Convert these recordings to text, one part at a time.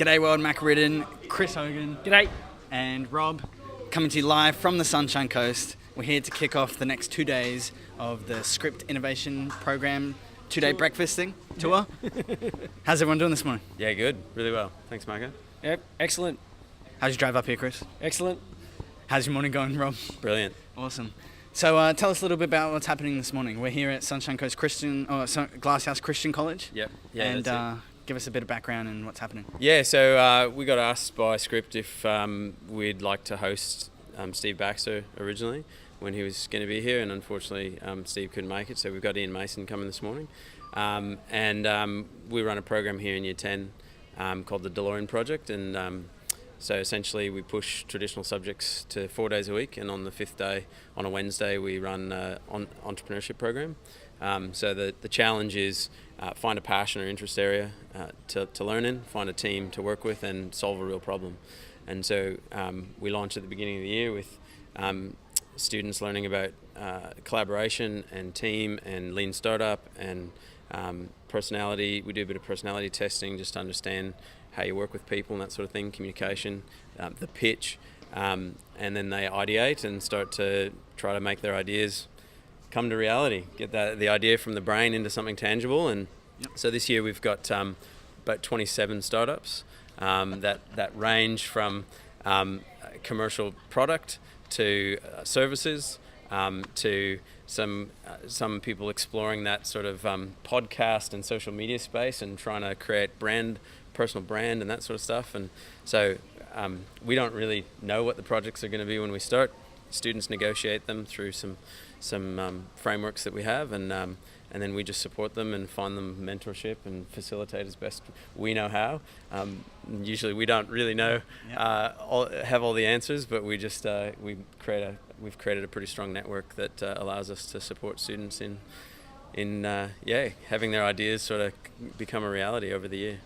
G'day world, Mac Ridden, Chris Hogan. G'day. And Rob, coming to you live from the Sunshine Coast. We're here to kick off the next 2 days of the Script Innovation Program 2-day breakfasting tour. How's everyone doing this morning? Yeah, good. Really well. Thanks, Marco. Yep, excellent. How's your drive up here, Chris? Excellent. How's your morning going, Rob? Brilliant. Awesome. So tell us a little bit about what's happening this morning. We're here at Sunshine Coast Glasshouse Christian College. Yep. Yeah, and that's it. Give us a bit of background and what's happening. Yeah, so we got asked by Script if we'd like to host Steve Baxter originally when he was going to be here, and unfortunately Steve couldn't make it, so we've got Ian Mason coming this morning. And we run a program here in Year 10 called the Delorian Project, and so essentially we push traditional subjects to 4 days a week, and on the fifth day, on a Wednesday, we run an entrepreneurship program. So the challenge is find a passion or interest area to learn in, find a team to work with, and solve a real problem. And so we launched at the beginning of the year with students learning about collaboration and team and lean startup and personality. We do a bit of personality testing just to understand how you work with people and that sort of thing, communication, the pitch, and then they ideate and start to try to make their ideas come to reality, get the idea from the brain into something tangible. And so this year we've got about 27 startups that range from commercial product to services, to some people exploring that sort of podcast and social media space and trying to create personal brand and that sort of stuff. And so we don't really know what the projects are going to be when we start. Students negotiate them through some frameworks that we have, and then we just support them and find them mentorship and facilitate as best we know how. Usually we don't really know have all the answers, but we just we've created a pretty strong network that allows us to support students in having their ideas sort of become a reality over the year.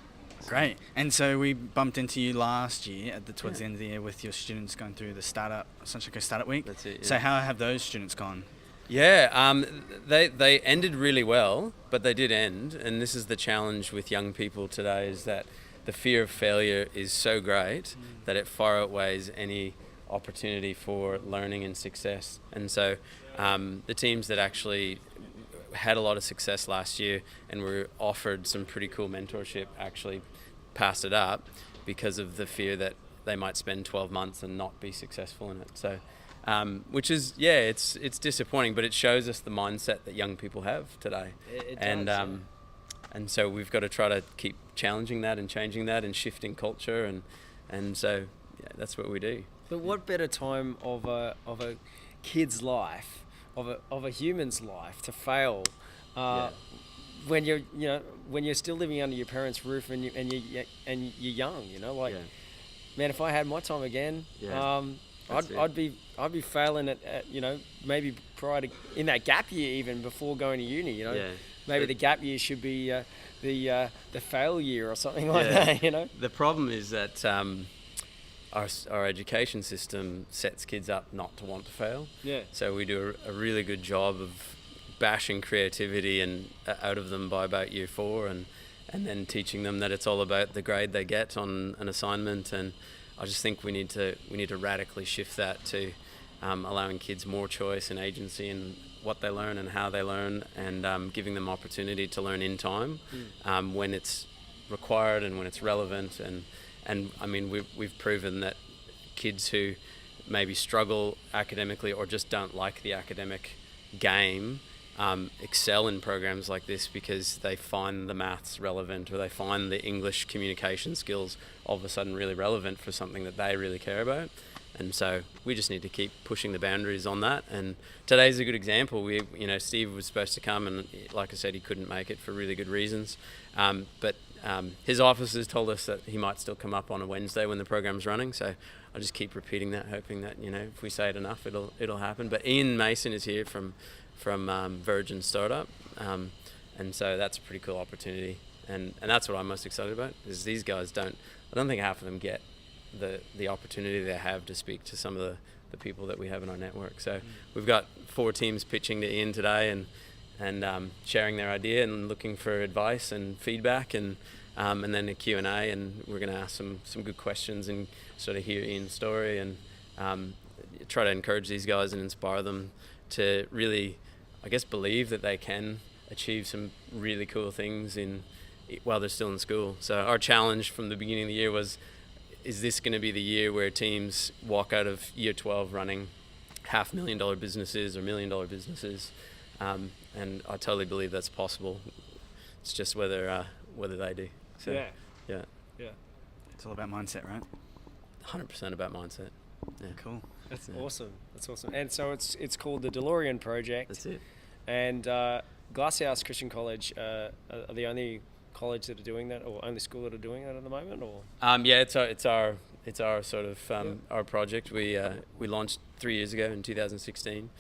Great. And so we bumped into you last year towards the end of the year with your students going through the Sunshine Coast Startup Week. That's it. Yeah. So how have those students gone? Yeah, they ended really well, but they did end. And this is the challenge with young people today, is that the fear of failure is so great that it far outweighs any opportunity for learning and success. And so the teams that actually had a lot of success last year and were offered some pretty cool mentorship actually passed it up because of the fear that they might spend 12 months and not be successful in it. So which is, it's disappointing, but it shows us the mindset that young people have today. It and does, and so we've got to try to keep challenging that and changing that and shifting culture, and so that's what we do. But what better time of a kid's life, of a human's life, to fail when you're still living under your parents' roof and you're young, man, if I had my time again, I'd be failing at maybe prior to, in that gap year, even before going to uni, maybe the gap year should be the fail year or something like that. The problem is that our education system sets kids up not to want to fail. So we do a really good job of bashing creativity and out of them by about year 4, and then teaching them that it's all about the grade they get on an assignment. And I just think we need to radically shift that to allowing kids more choice and agency in what they learn and how they learn, and giving them opportunity to learn in time when it's required and when it's relevant. And I mean, we've proven that kids who maybe struggle academically or just don't like the academic game excel in programs like this because they find the maths relevant, or they find the English communication skills all of a sudden really relevant for something that they really care about. And so we just need to keep pushing the boundaries on that. And today's a good example. Steve was supposed to come, and like I said, he couldn't make it for really good reasons. But his officers told us that he might still come up on a Wednesday when the program's running. So I'll just keep repeating that, hoping that if we say it enough, it'll happen. But Ian Mason is here from Virgin Startup, and so that's a pretty cool opportunity. And that's what I'm most excited about, is these guys I don't think half of them get the opportunity they have to speak to some of the people that we have in our network. So we've got 4 teams pitching to Ian today and sharing their idea and looking for advice and feedback, and and then a Q&A, and we're going to ask some good questions and sort of hear Ian's story and try to encourage these guys and inspire them to really, I guess, believe that they can achieve some really cool things while they're still in school. So our challenge from the beginning of the year was, is this going to be the year where teams walk out of year 12 running $500,000 businesses or $1 million businesses? And I totally believe that's possible. It's just whether they do. So, yeah. It's all about mindset, right? 100% about mindset. Yeah. Cool. That's awesome. That's awesome. And so it's called the Delorian Project. That's it. And Glasshouse Christian College are the only college that are doing that, or only school that are doing that at the moment, or? Yeah, it's our sort of our project. We launched 3 years ago in 2016,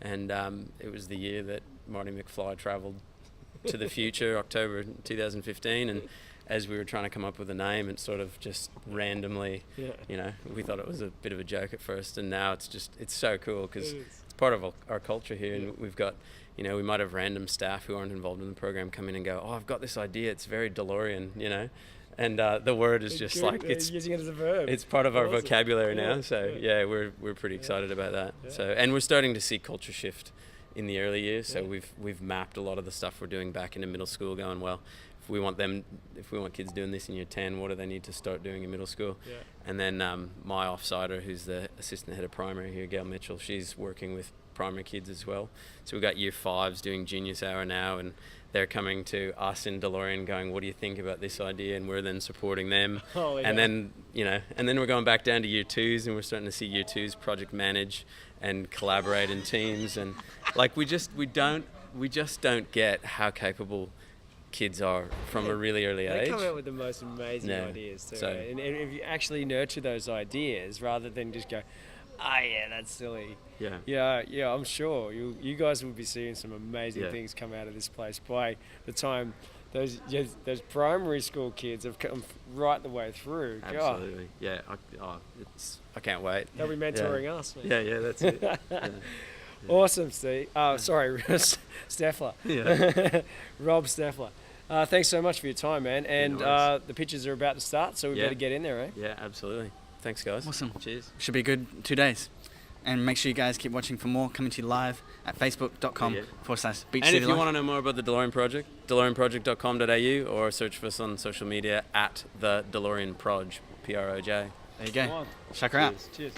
and it was the year that Marty McFly travelled to the future, October 2015, and as we were trying to come up with a name, it sort of just randomly, we thought it was a bit of a joke at first, and now it's so cool because it's part of our culture here, and we've got, we might have random staff who aren't involved in the program come in and go, oh, I've got this idea, it's very DeLorean, and the word is just like, it's using it as a verb. It's part of our vocabulary now, so we're pretty excited about that. Yeah. So, and we're starting to see culture shift in the early years, so we've mapped a lot of the stuff we're doing back into middle school, going, well, if we want kids doing this in year 10, what do they need to start doing in middle school? Yeah. And then my offsider, who's the assistant head of primary here, Gail Mitchell, she's working with primary kids as well. So we've got year 5s doing Genius Hour now, and they're coming to us in Delorian going, what do you think about this idea? And we're then supporting them. Oh, yeah. And then, and then we're going back down to year 2s, and we're starting to see year 2s project manage and collaborate in teams. And like, we just don't get how capable kids are from a really early age. They come out with the most amazing ideas too. Right? And if you actually nurture those ideas rather than just go, that's silly. Yeah, I'm sure you guys will be seeing some amazing things come out of this place by the time those primary school kids have come right the way through. Absolutely. Yeah. I can't wait. They'll be mentoring us. Man. Yeah, that's it. Yeah. Awesome, Steve. Sorry, Steffler. Yeah. Rob Steffler. Thanks so much for your time, man. And no the pitches are about to start, so we better get in there, eh? Yeah, absolutely. Thanks, guys. Awesome. Cheers. Should be a good 2 days. And make sure you guys keep watching for more, coming to you live at facebook.com/Beach City And if you Live. want to know more about the Delorian Project, delorianproject.com.au, or search for us on social media at the Delorian Proj, Proj. There you go. Check her out. Cheers.